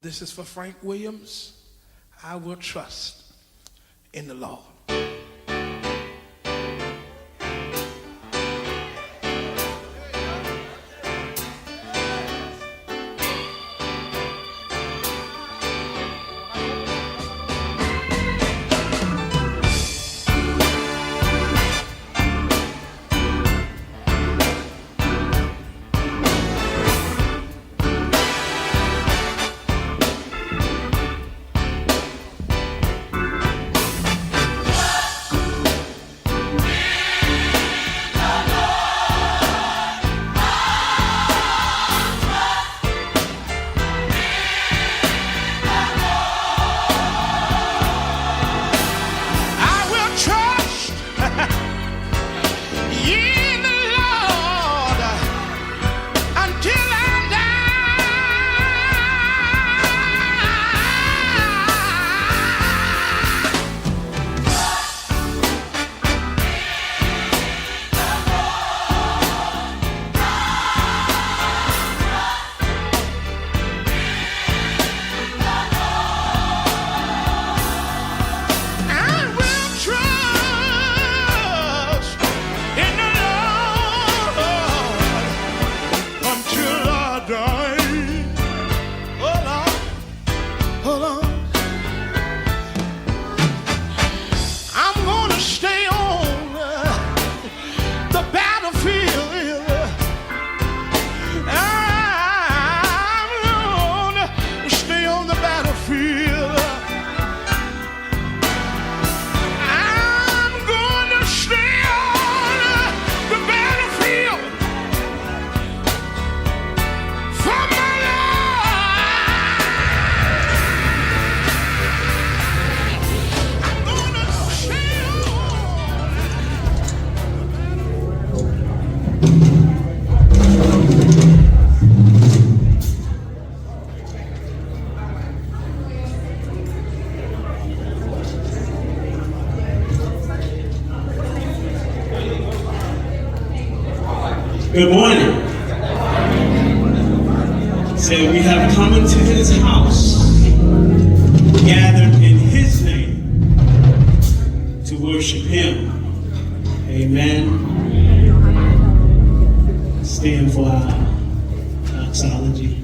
This is for Frank Williams. I will trust in the Lord. Good morning. Say we have come into his house, gathered in his name to worship him. Amen. Stand for our doxology.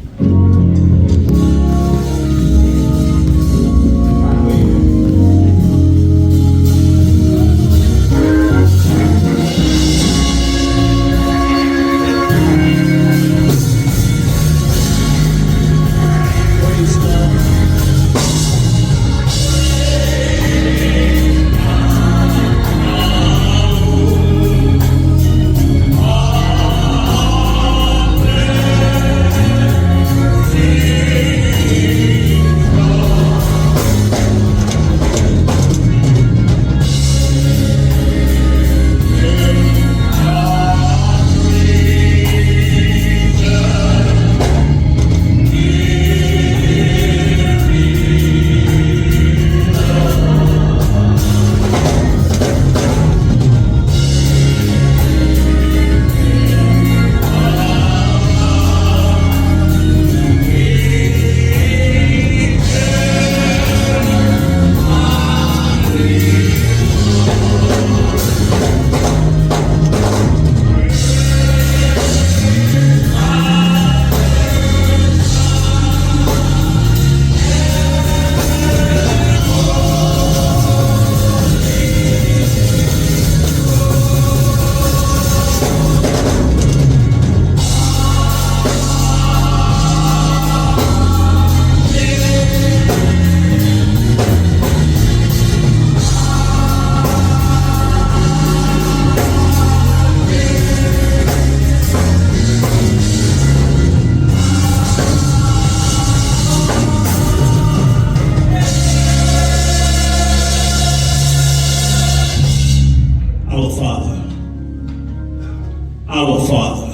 Our Father,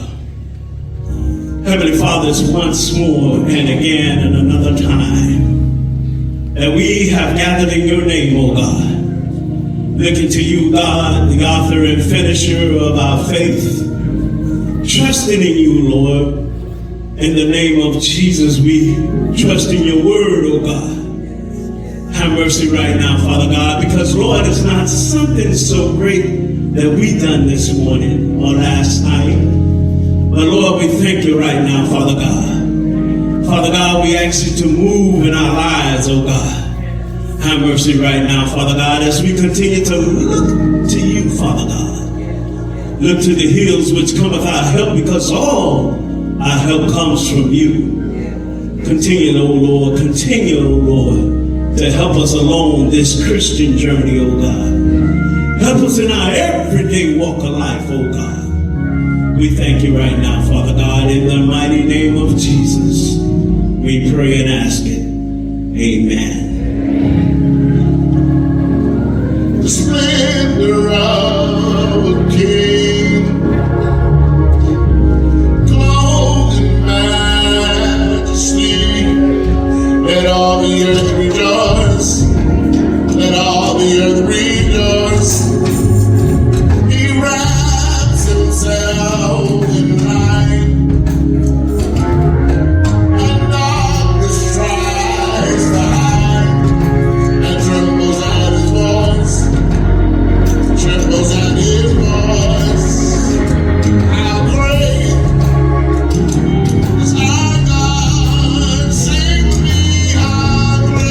Heavenly Father, it's once more and again and another time that we have gathered in your name, O God, looking to you, God, the author and finisher of our faith, trusting in you, Lord, In the name of Jesus, we trust in your word, oh God. Have mercy right now, Father God, because, Lord, it's not something so great that we done this morning or last night. But, Lord, we thank you right now, Father God. Father God, we ask you to move in our lives, oh God. Have mercy right now, Father God, as we continue to look to you, Father God. Look to the hills which cometh our help, because all our help comes from you. Continue, oh Lord, continue, oh Lord, to help us along this Christian journey, oh God. Help us in our everyday walk of life, oh God. We thank you right now, Father God, in the mighty name of Jesus. We pray and ask it. Amen. The splendor of a king, clothed in majesty. Let all the earth rejoice. Let all the earth rejoice. He wraps himself in light, and darkness tries to hide, and trembles at his voice. Trembles at his voice. How great is our God? Sing with me, how great.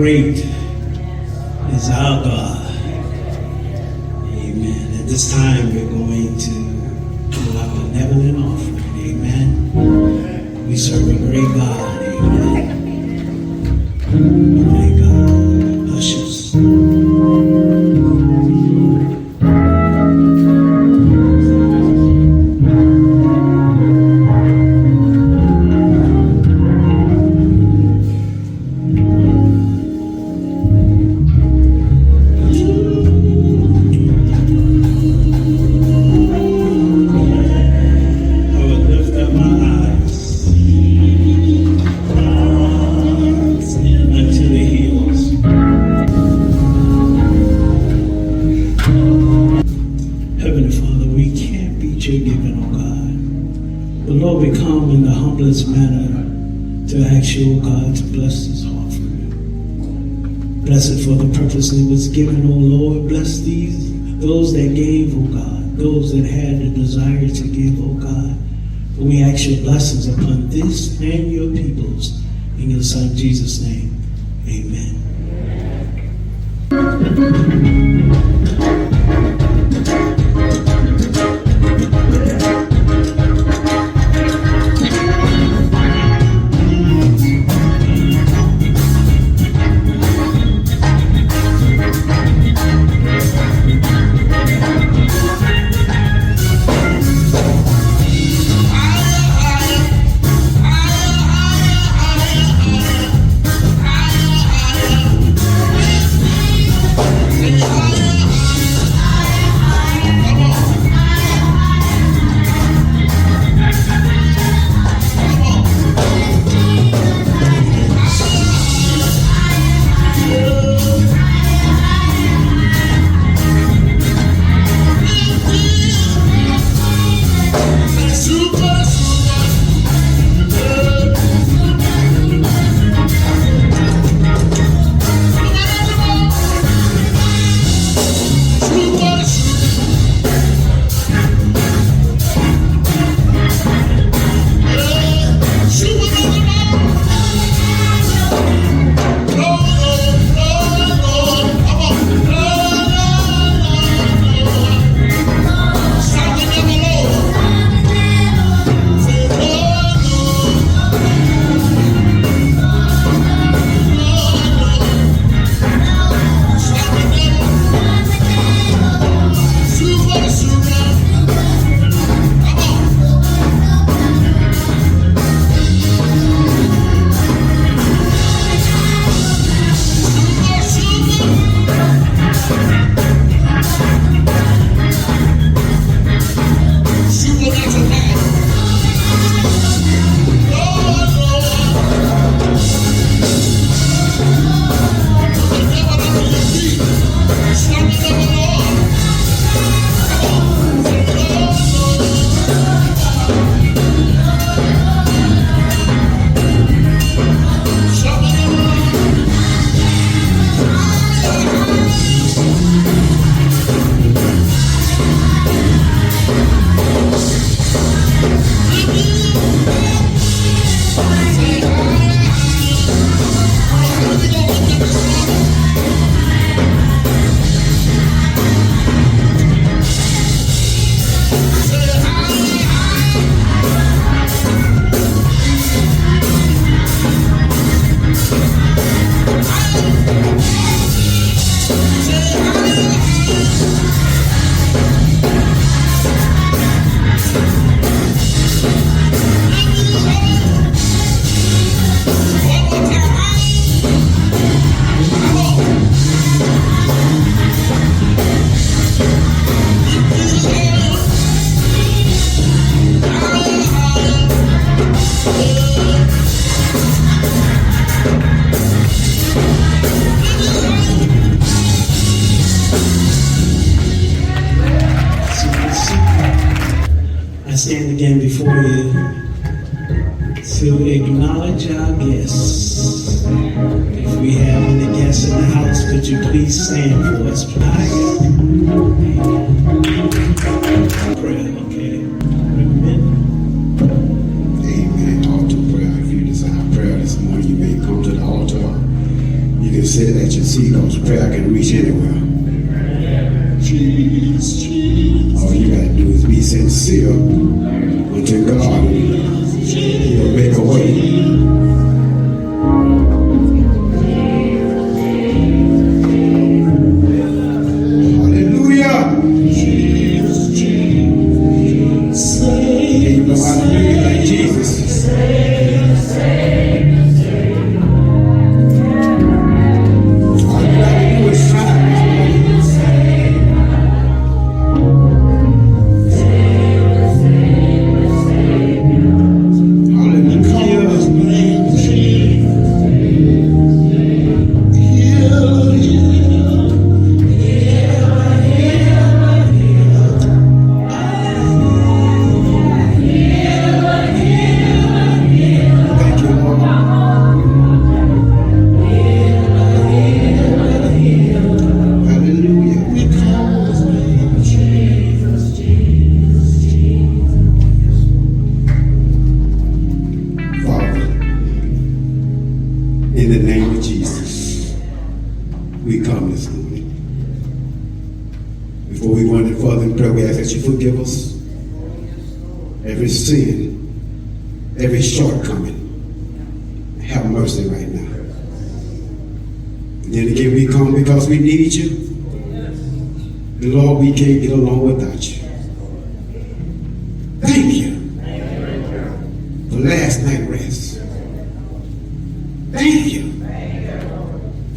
great is our God. Amen. At this time, we're going to pull out the Neverland offering. Amen. We serve a great God. Amen. Great God. Ushers. Lord, we come in the humblest manner to ask you, oh God, to bless this offering. Bless it for the purpose it was given, oh Lord. Bless those that gave, oh God, those that had the desire to give, oh God. But we ask your blessings upon this and your peoples. In your Son, Jesus' name, amen. Stand again before you to acknowledge our guests. If we have any guests in the house, could you please stand for us? Prayer, okay? Amen. Amen. Altar prayer. If you desire prayer this morning, you may come to the altar. You can said that your seagull's prayer can reach anywhere. All you gotta do is be sincere unto God. He'll make a way. In the name of Jesus, we come this morning. Before we go any further in prayer, we ask that you forgive us every sin, every shortcoming. Have mercy right now. And then again, we come because we need you. And Lord, we can't get along without you. Thank you for last night's rest. Thank you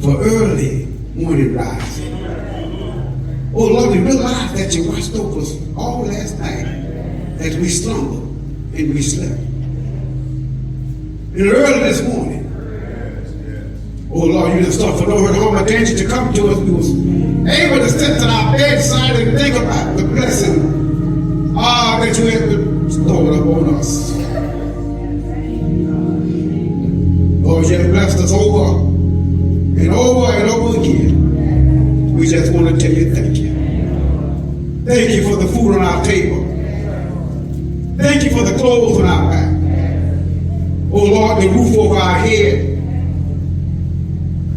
for early morning rising. Oh Lord, we realize that you watched over us all last night as we slumbered and we slept. And early this morning, oh Lord, you just thought for no hurt, harm, or danger to come to us. We was able to sit at our bedside and think about the blessing that you had bestowed upon us. Lord, you have blessed us over and over and over again. We just want to tell you thank you. Thank you for the food on our table. Thank you for the clothes on our back. Oh Lord, the roof over our head.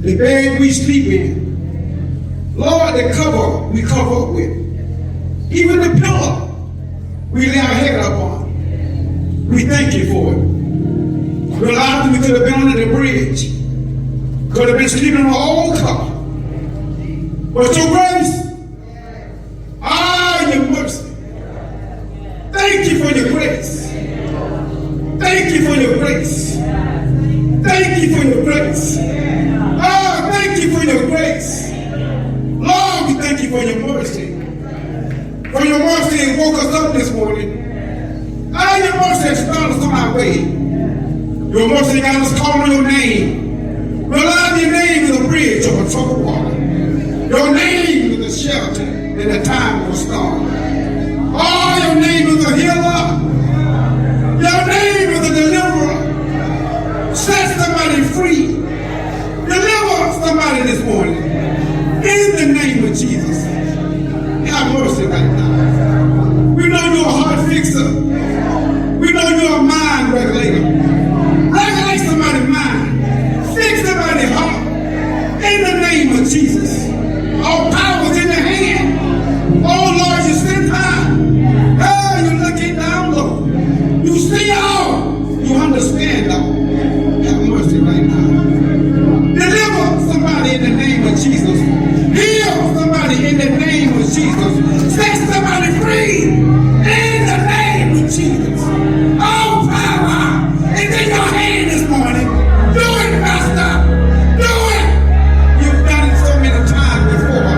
The bed we sleep in. Lord, the cover we cover up with. Even the pillow we lay our head up on. We thank you for it. Realizing we could have been under the bridge. Could have been sleeping in our old car. But your grace, your mercy. Thank you for your grace. Thank you for your grace. Thank you for your grace. Thank you for your grace. Lord, we thank you for your mercy. For your mercy that woke us up this morning. Your mercy has found us on our way. Your mercy got us calling your name. Realize your name is a bridge over troubled water. Your name is a shelter in the time of a storm. Your name is a healer. Your name is a deliverer. Set somebody free. Deliver somebody this morning. In the name of Jesus. Have mercy right now. We know you're a heart fixer. We know you're a mind regulator. Regulate somebody's mind. Fix somebody's heart. In the name of Jesus. All power is in your hand. Oh Lord, you sit high. You're looking down low. You see all. You understand all. Have mercy right now. Deliver somebody in the name of Jesus. Heal somebody in the name of Jesus. Set somebody free in the name of Jesus. All power is in your hand this morning. Do it, Master. Do it. You've done it so many times before.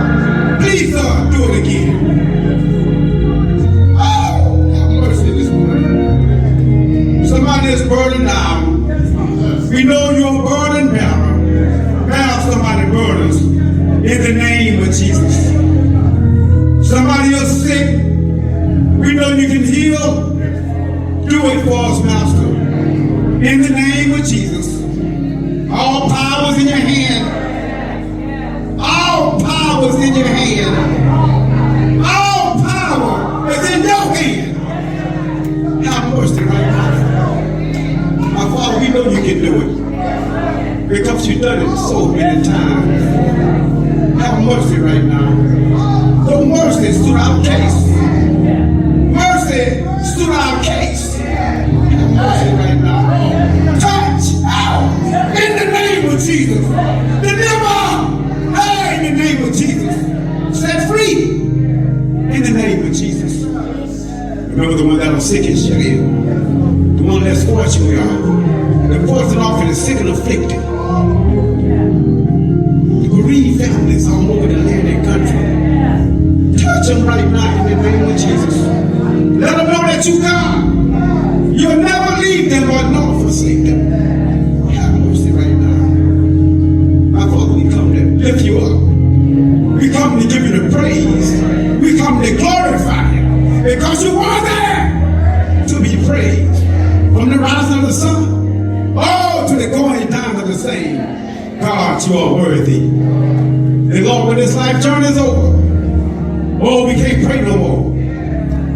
Please, Lord, do it again. Oh, have mercy this morning. Somebody is burdened down. We know you're a burden bearer. Bear somebody's burdens in the name of Jesus. Somebody is sick. We know you can heal. Do it for us, Master. In the name of Jesus. All power is in your hand. All power is in your hand. All power is in your hand. Have mercy right now. My Father, we know you can do it. Because you you've done it so many times. Have mercy right now. The mercy stood our case. Mercy stood our case. Have mercy right now. Touch out in the name of Jesus. Deliver. Hey, in the name of Jesus. Set free in the name of Jesus. Remember the one that was sick and shut in. The one that's fortunate, y'all. The fortune often is sick and afflicted. The bereaved families all over the land and country. Touch them right now in the name of Jesus. Let them know that you God. You'll never leave them or nor forsake them. Have mercy right now. My Father, we come to lift you up. We come to give you the praise. We come to glorify you. Because you are there to be praised. From the rising of the sun, to the going down of the same. God, you are worthy. And Lord, when this life journey is over, we can't pray no more.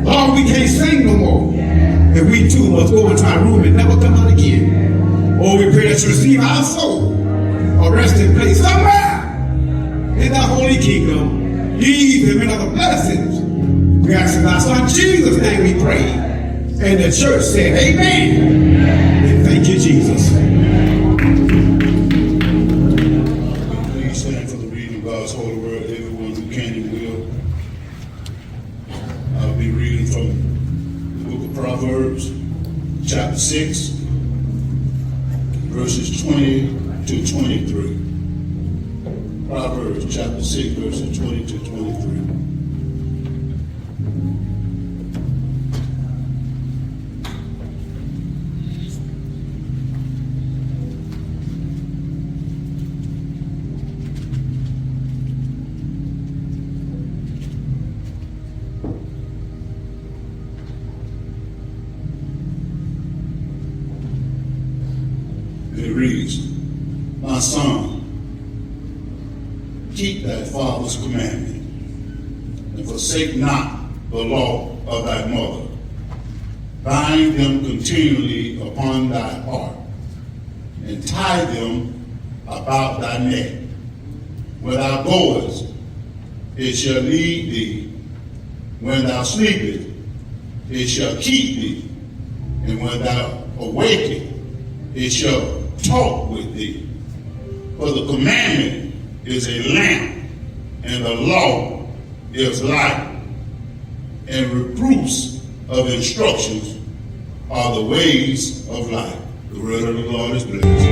Lord, we can't sing no more. And we too must go into our room and never come out again. We pray that you receive our soul, a resting place somewhere in the holy kingdom. Leave him in other blessings. We ask in our Son Jesus' name we pray. And the church said, amen. And thank you, Jesus. Please stand for the reading of God's holy word. Everyone who can and will. I'll be reading from the book of Proverbs, chapter 6, verses 20 to 23. Proverbs, chapter 6, verses 20 to 23. It reads, my son, keep thy father's commandment, and forsake not the law of thy mother. Bind them continually upon thy heart, and tie them about thy neck. When thou goest, it shall lead thee. When thou sleepest, it shall keep thee. And when thou awakest, it shall talk with thee. For the commandment is a lamp, and the law is light, and reproofs of instructions are the ways of life. The word of the Lord is blessed.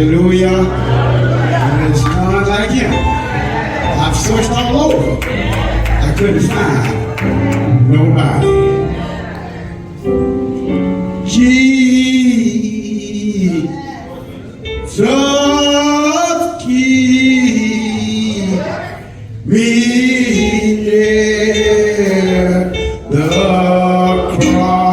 Hallelujah. There's none like him. I've searched all over. I couldn't find nobody. Jesus, keep me near the cross.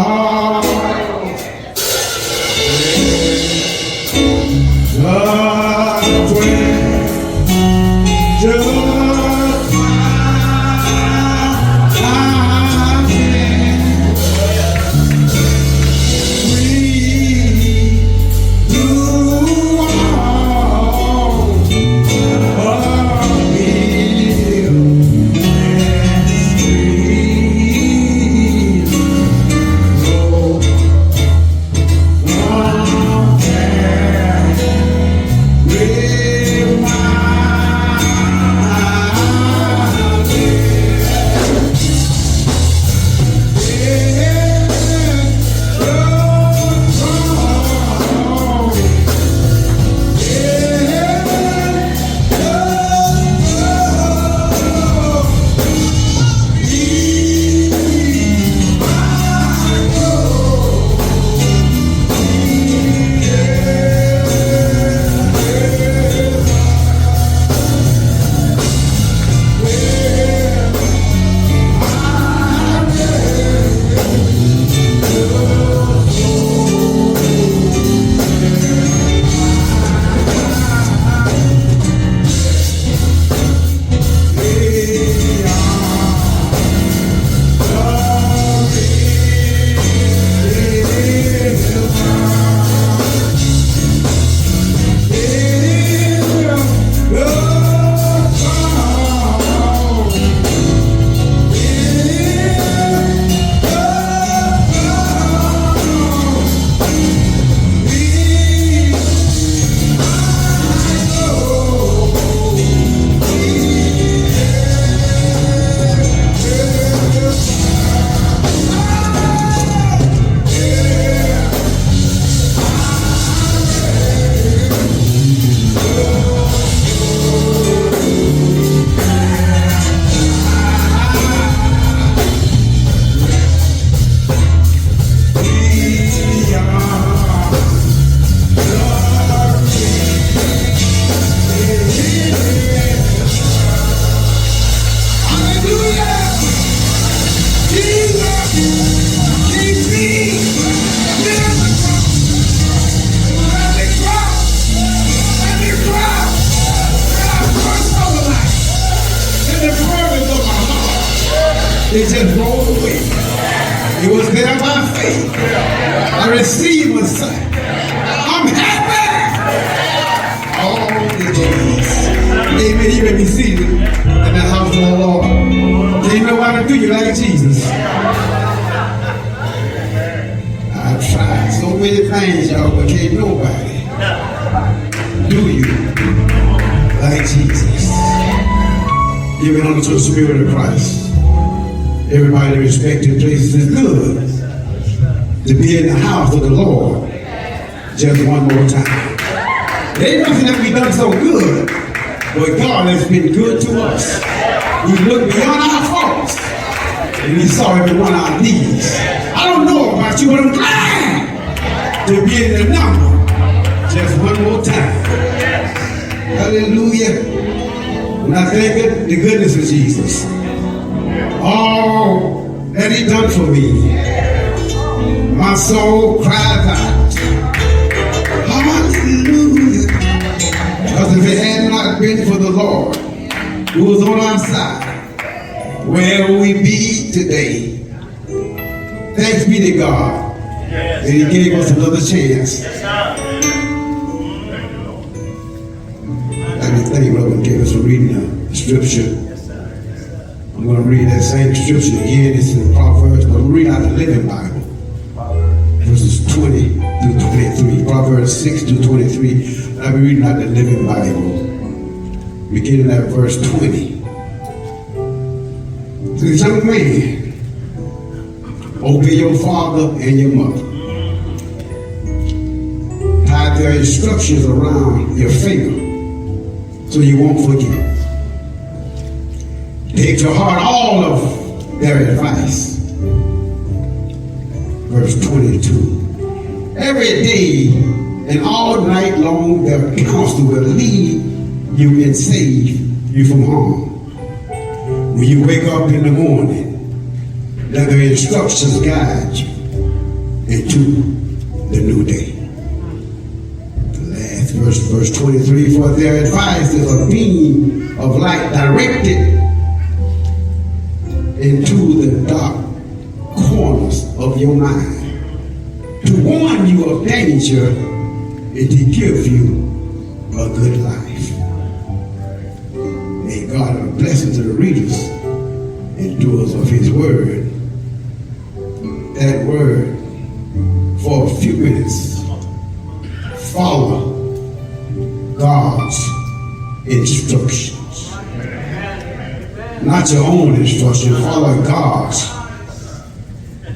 It just rolled away. It was there by faith. I received a sight. I'm happy all the days. Amen. You may be seated in the house of the Lord. Ain't nobody do you like Jesus. I've tried so many things, y'all, but can't nobody do you like Jesus. Give it unto the Spirit of Christ. Everybody in respected places. Is good to be in the house of the Lord just one more time. There ain't nothing that we done so good, but God has been good to us. He looked beyond our faults and He saw every one of our needs. I don't know about you, but I'm glad to be in the number just one more time. Hallelujah. And I thank the goodness of Jesus. All that He done for me. My soul cries out, hallelujah. Because if it had not been for the Lord who was on our side, where would we be today? Thanks be to God that He gave us another chance. I thank Reverend Davis for reading the scripture. I'm going to read that same scripture again. It's in Proverbs. I'm going to read out the Living Bible. Verses 20 through 23. Proverbs 6 through 23. I'll be reading out the Living Bible. Beginning at verse 20. To the young man, obey your father and your mother. Tithe there are instructions around your finger so you won't forget. Take to heart all of their advice. Verse 22. Every day and all night long their counsel will lead you and save you from harm. When you wake up in the morning, let their instructions guide you into the new day. The last verse 23, for their advice is a beam of light directed into the dark corners of your mind to warn you of danger and to give you a good life. May God have a blessing to the readers and doers of his word. That word for a few minutes. Follow God's instructions. Not your own instructions, follow God's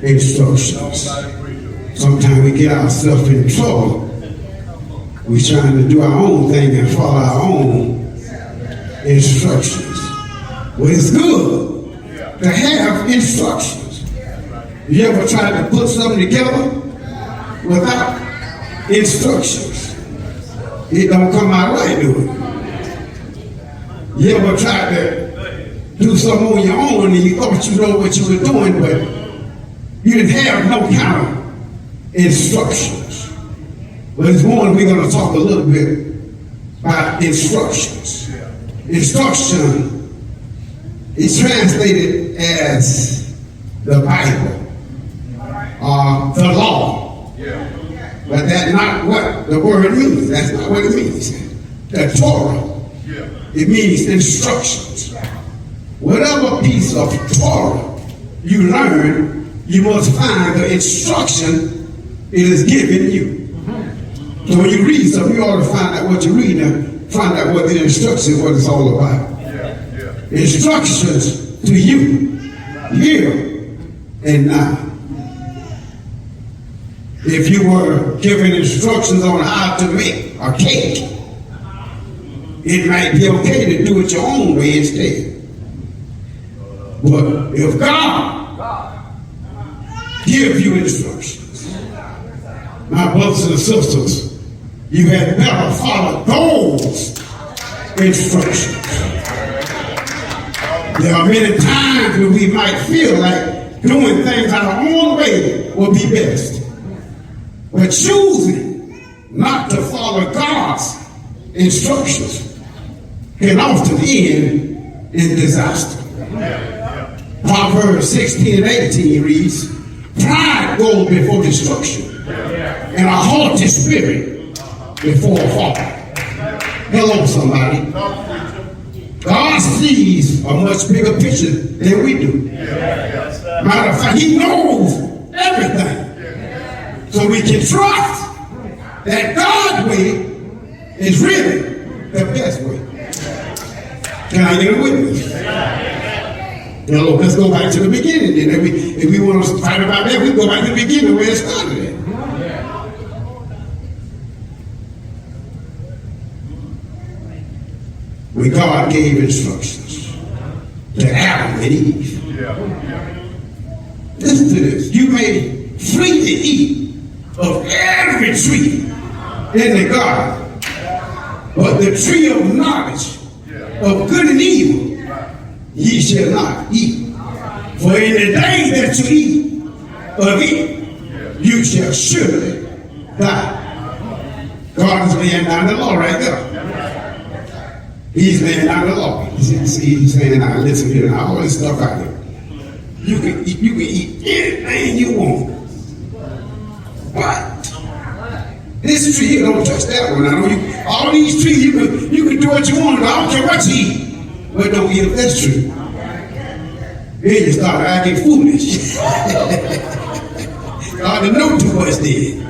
instructions. Sometimes we get ourselves in trouble. We're trying to do our own thing and follow our own instructions. Well, it's good to have instructions. You ever tried to put something together without instructions? It don't come out right, do it? You ever tried to do something on your own and you thought you know what you were doing, but you didn't have no kind of instructions? But this morning we're going to talk a little bit about instructions. Instruction is translated as the Bible, the law. But that's not what the word means. That's not what it means. The Torah, it means instructions. Whatever piece of Torah you learn, you must find the instruction it is giving you. So when you read something, you ought to find out what you're reading and find out what the instruction, what it's all about. Instructions to you, here and now. If you were given instructions on how to make a cake, it might be okay to do it your own way instead. But if God gives you instructions, my brothers and sisters, you had better follow those instructions. There are many times when we might feel like doing things our own way will be best. But choosing not to follow God's instructions can often end in disaster. Proverbs 16 and 18 reads, pride goes before destruction, and a haughty spirit before a fall. Hello, somebody. God sees a much bigger picture than we do. Matter of fact, he knows everything. So we can trust that God's way is really the best way. Can I get a witness? Hello, let's go back to the beginning then. If we want to fight about that, we go back to the beginning where it started at. When God gave instructions to Adam and Eve. Listen to this. You may freely eat of every tree in the garden, but the tree of knowledge of good and evil ye shall not eat. For in the day that you eat of it, you shall surely die. God is laying down the law right there. He's laying down the law. He's saying, now listen here, now all this stuff out here. You can eat anything you want. But this tree, you don't touch that one. I know all these trees, you can do what you want, but I don't care what you eat. But don't eat of this tree. Then you start acting foolish. God didn't know too much then.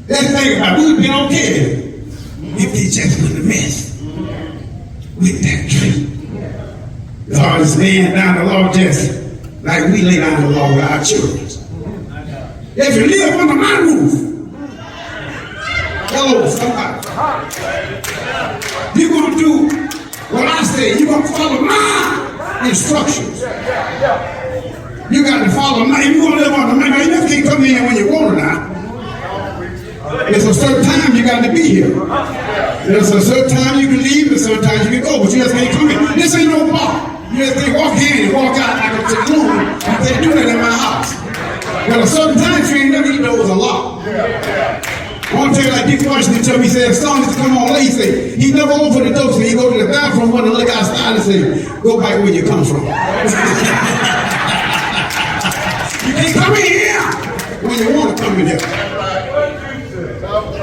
That's the thing about it. We'd been okay if they just wouldn't mess with that tree. God is laying down the law just like we lay down the law with our children. If you live under my roof, Hello, somebody. You're going to do what I say. You're going to follow my instructions. You got to follow my. You're going to live on the man. You just can't come in when you want to now. There's a certain time you got to be here. There's a certain time you can leave, and certain time you can go, but you just can't come in. This ain't no bar. You just can't walk in and walk out like a saloon. You can't do that in my house. There's a certain time you ain't never eat those a lot. I want to tell you like Dick Washington told me, he said, if someone used to come on late, he said, he never opened the door, so he go to the bathroom, want to look outside and say, go back where you come from. You can't come in here when you want to come in here.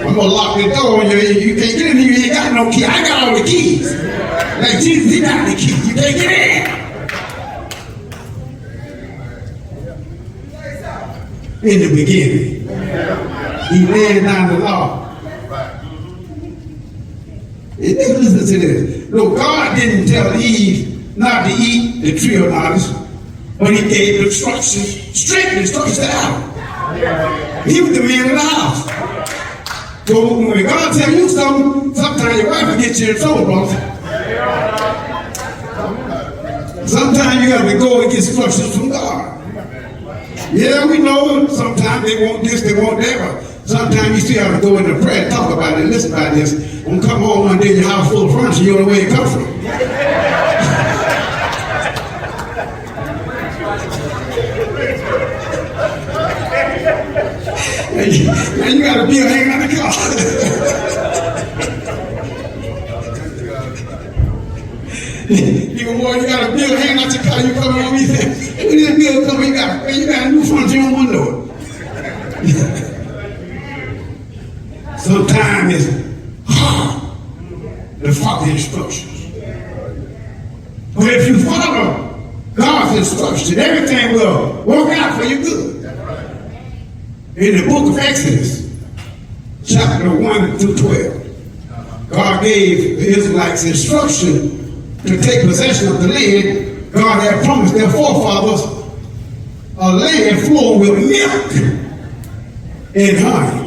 I'm going to lock the door on you. You can't get in here. You ain't got no key. I got all the keys. Like Jesus, he got the key. You can't get in. In the beginning, he laid down the law. Listen to this. No, God didn't tell Eve not to eat the tree of knowledge, but he gave instructions, strict instructions to Adam. He was the man of the house. So when God tell you something, sometimes your wife will get you in trouble, brother. Sometimes you got to go and get instructions from God. Yeah, we know sometimes they want this, they want that, but sometimes you still have to go into prayer, talk about it, listen about this. When you come home one day, your house full of furniture, you don't know where it comes from. And you got a bill hanging out the car. Boy, you got a bill hanging out your car, you come home, you say, when this bill come, you got a new furniture, you don't want to know it. Sometimes it's hard to follow the instructions. But if you follow God's instructions, everything will work out for you good. In the book of Exodus, chapter 1 through 12, God gave the Israelites instruction to take possession of the land God had promised their forefathers, a land flowing with milk and honey.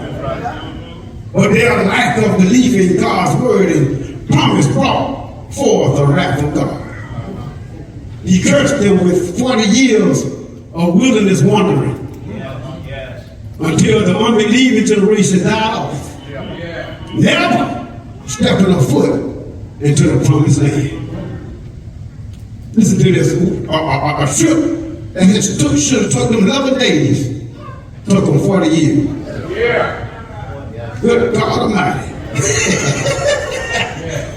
But their lack of belief in God's word and promise brought forth the wrath of God. He cursed them with 40 years of wilderness wandering until the unbelieving generation died off. Never stepping a foot into the promised land. Listen to this. A trip that should have took them 11 days took them 40 years. Good God Almighty.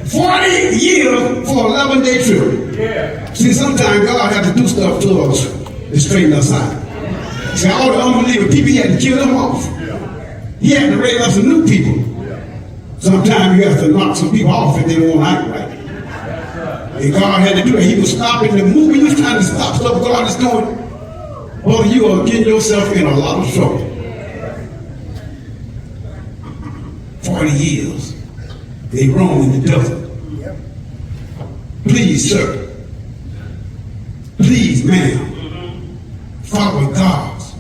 40 years for an 11-day trip. See, sometimes God had to do stuff to us to straighten us out. See, all the unbelieving people, he had to kill them off. He had to raise up some new people. Sometimes you have to knock some people off if they don't want to act right. And God had to do it. He was stopping the movement. He was trying to stop stuff God is doing. Well, you are getting yourself in a lot of trouble. 40 years. They roam in the desert. Please, sir. Please, ma'am. Follow God's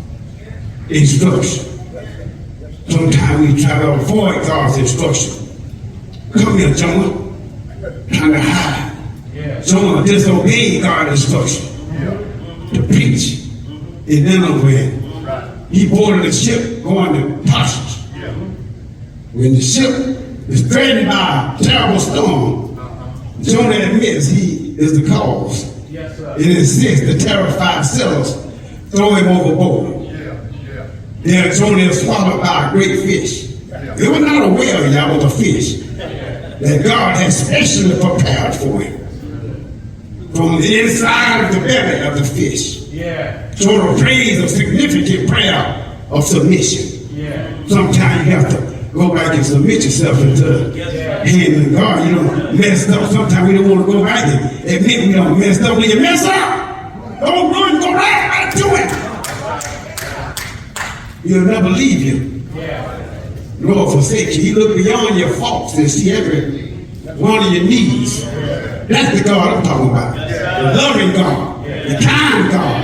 instruction. Sometimes we try to avoid God's instruction. Come here, Jonah. Trying to hide. Jonah disobeyed God's instruction to preach in Nineveh. He boarded a ship going to Tarshish. When the ship is threatened by a terrible storm, Jonah admits he is the cause. And insists the terrified sailors throw him overboard. There Jonah is swallowed by a great fish. It was not a whale, y'all, it was a fish that God had specially prepared for him. From the inside of the belly of the fish. Jonah prays a significant prayer of submission. Sometimes you have to go back and submit yourself into the hands of God. You don't mess up. Sometimes we don't want to go back and admit we don't mess up. When you mess up, don't run, go right to it. He'll never leave you. Nor forsake you. He look beyond your faults and see every one of your needs. That's the God I'm talking about. The loving God. The kind God.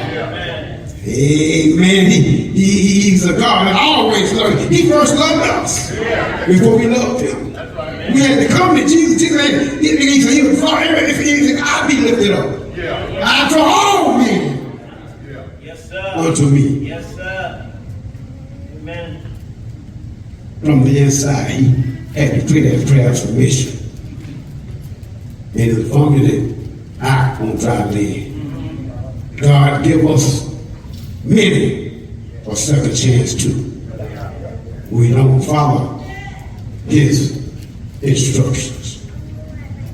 Amen. He's a God that always loved us. He first loved us before we loved him. We had to come to Jesus. He said, he would draw everything. I'll be lifted up. I draw all men unto me. Yes, sir. Amen. From the inside, he had to pray that prayer of submission. And it was only that I on dry land. God give us many a second chance too. We don't follow his instructions.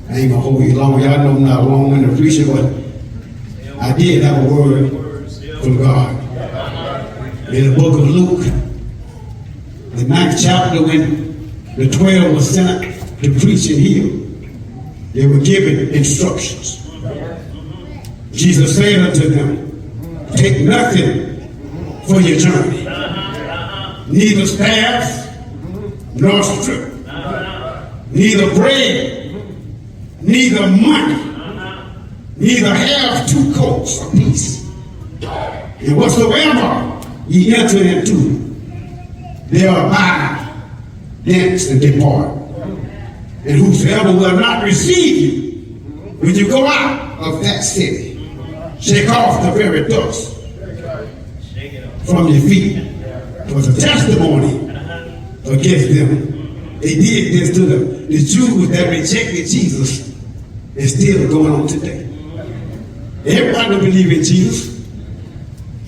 I ain't gonna hold you long. Y'all know I'm not long in the preacher, but I did have a word from God. In the book of Luke, the 9th chapter, when the 12 were sent to preach and heal, they were given instructions. Jesus said unto them, take nothing for your journey, neither staff, nor strip, neither bread, neither money, neither have 2 coats apiece. And whatsoever ye enter into, there abide thence and depart. And whosoever will not receive you when you go out of that city, shake off the very dust from your feet. It was a testimony against them. They did this to the Jews that rejected Jesus. It's still going on today. Everybody don't believe in Jesus.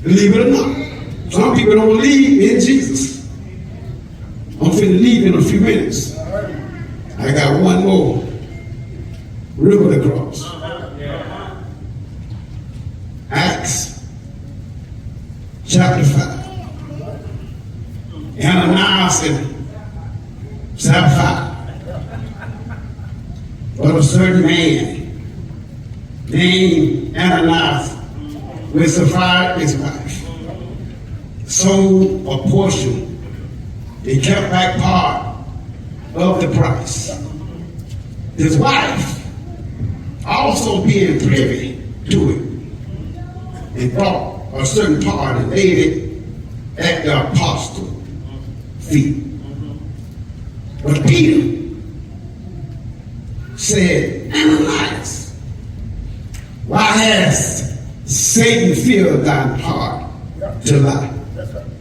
Believe it or not. Some people don't believe in Jesus. I'm finna leave in a few minutes. I got one more river to cross. Acts chapter 5. Ananias and Sapphira. But a certain man named Ananias with Sapphira his wife sold a portion. He kept back part of the price. His wife also being privy to it, and bought a certain part and laid it at the apostles' feet. But Peter said, Ananias, why has Satan filled thine heart to lie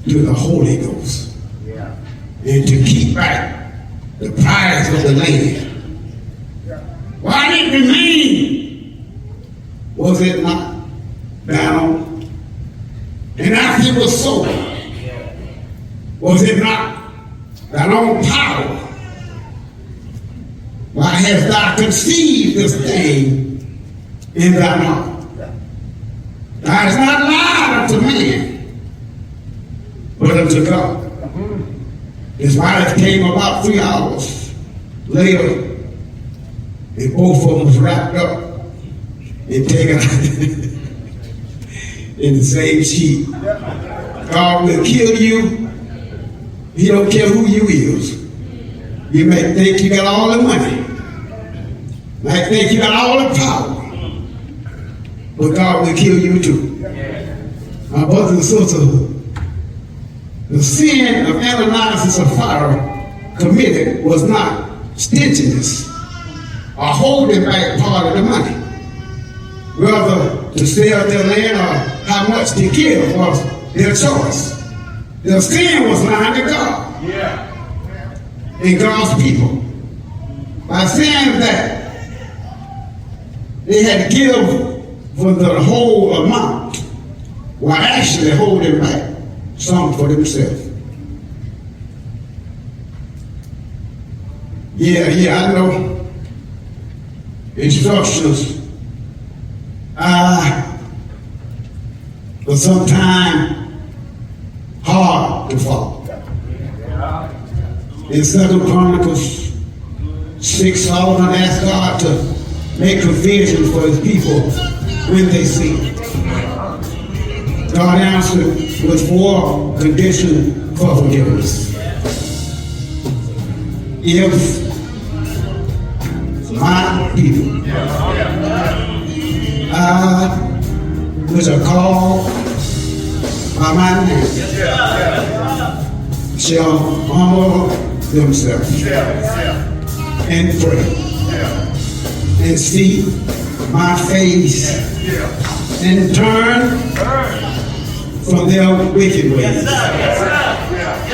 to the Holy Ghost and to keep back the prize of the land? Why did it remain? Was it not bound? And after it was sold, was it not thine own power? Why hast thou conceived this thing in thine heart? Thou hast not lied unto man, but unto God. His wife came about 3 hours later, and both of them was wrapped up and taken in the same sheet. God will kill you. He don't care who you is. You may think you got all the money. You might think you got all the power. But God will kill you too. My brothers and sisters, the sin of Ananias and Sapphira committed was not stinginess or holding back part of the money. Rather, to sell their land or how much to give was their choice. Their sin was lying to God and God's people. By saying that they had to give for the whole amount while actually holding back some for themselves. Yeah, I know. Instructions but sometimes hard to follow. In 2 Chronicles 6, Solomon asked God to make provision for his people when they sin. God answered with 4 conditions for forgiveness. If my people, which are called by my name shall humble themselves and pray and seek my face and turn from their wicked ways.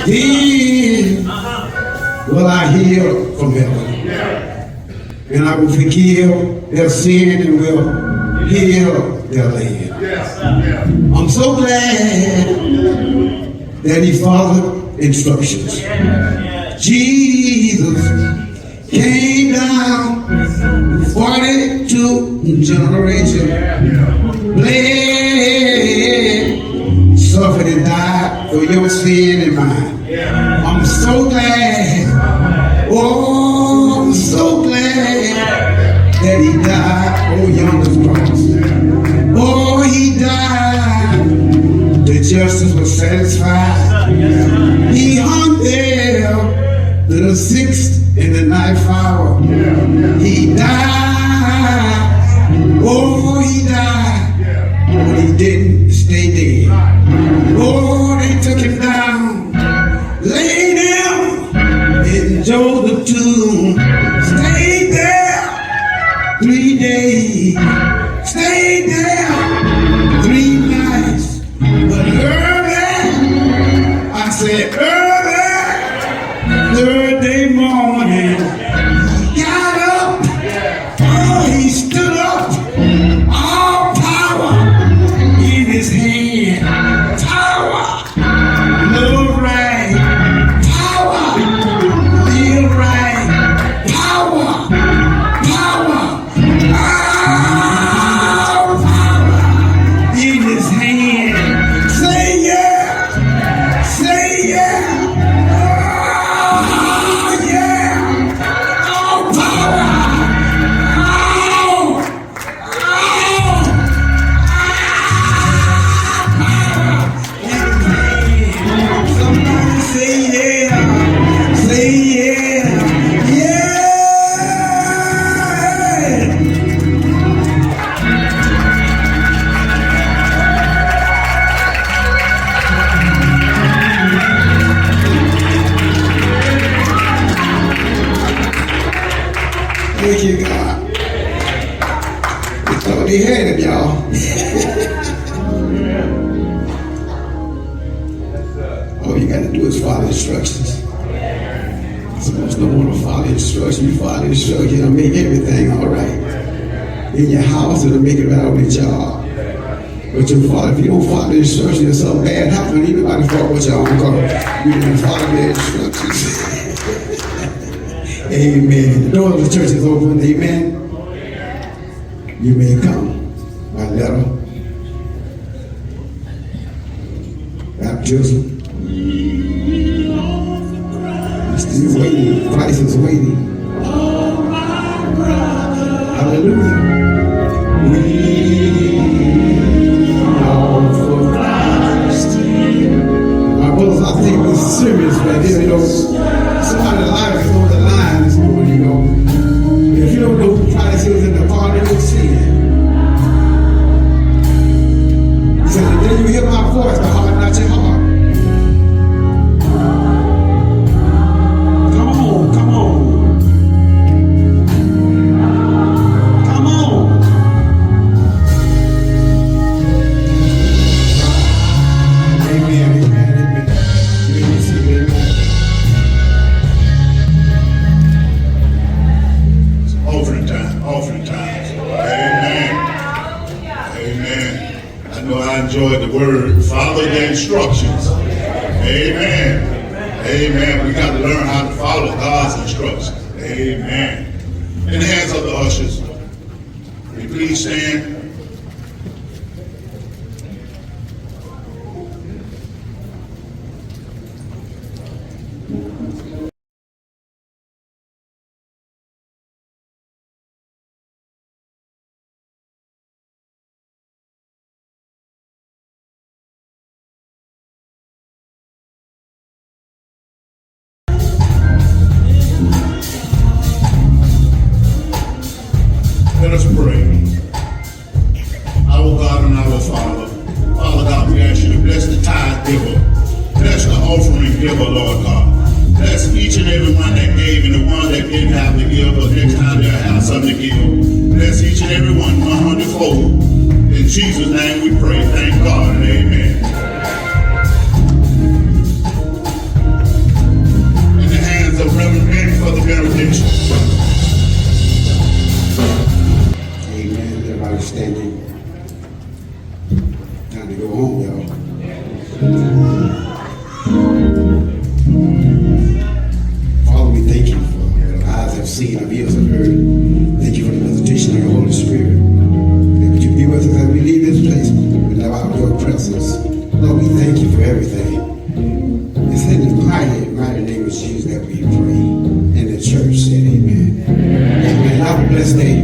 Then will I hear from heaven, and I will forgive their sin and will heal their land. I'm so glad that he followed instructions. Jesus came down 42 generations, bled, suffered and died for your sin and mine. I'm so glad, oh, I'm so glad that he died on yonder cross. Oh, he died, the justice was satisfied. He hung there to the 6th and the 9th hour. He died, oh, he died, but he didn't stay dead. Oh, they took him down, laid him in Joseph tomb, stayed there 3 days, stayed there 3 nights, but early, I said early, third day morning, he got up, oh, he stood up, all power in his hand, power, love right, power, live right, power, power, all power in his hand. Say yeah, say yeah, oh yeah, all power, somebody say yeah, yeah. Thank you, God. They thought they had it, y'all. All you got to do is follow instructions. Some of us don't want to follow instructions. You follow instructions, it'll make everything all right. In your house, it'll make it right on the job. But if you don't follow the instructions, if something bad happens, anybody fault with your own car. You didn't follow the instructions. Amen. The door of the church is open. Amen. You may come by letter, baptism. Still waiting. Christ is waiting. Hallelujah. We all for Christ. My brothers, I think this is serious right here. You know, somebody's life is on the line this morning, you know. If you don't know who Christ is in the pardon of sin. He said, the day you hear my voice, the heart, not your heart. Come on, come on. Come on. Amen, amen, amen. You receive it, amen. Offering time. Amen. Amen. I know I enjoyed the word. Follow the instructions. Amen. Amen. We got to learn how to follow God's instructions. Amen. In the hands of the ushers, will you please stand? Let us pray. giver, Lord God. Bless each and every one that gave and the one that didn't have to give, but next time they'll have something to give. Bless each and every one 100-fold. In Jesus' name we pray. Thank God and amen. In the hands of Reverend Ben for the benediction. Amen. Everybody standing. Time to go home, y'all. Father, we thank you for what our eyes have seen, our ears have heard. Thank you for the visitation of your Holy Spirit. Would you be with us as we leave this place? We love out your presence. Lord, we thank you for everything. It's in the mighty, mighty name of Jesus that we pray. And the church said amen. Amen. Have a blessed day.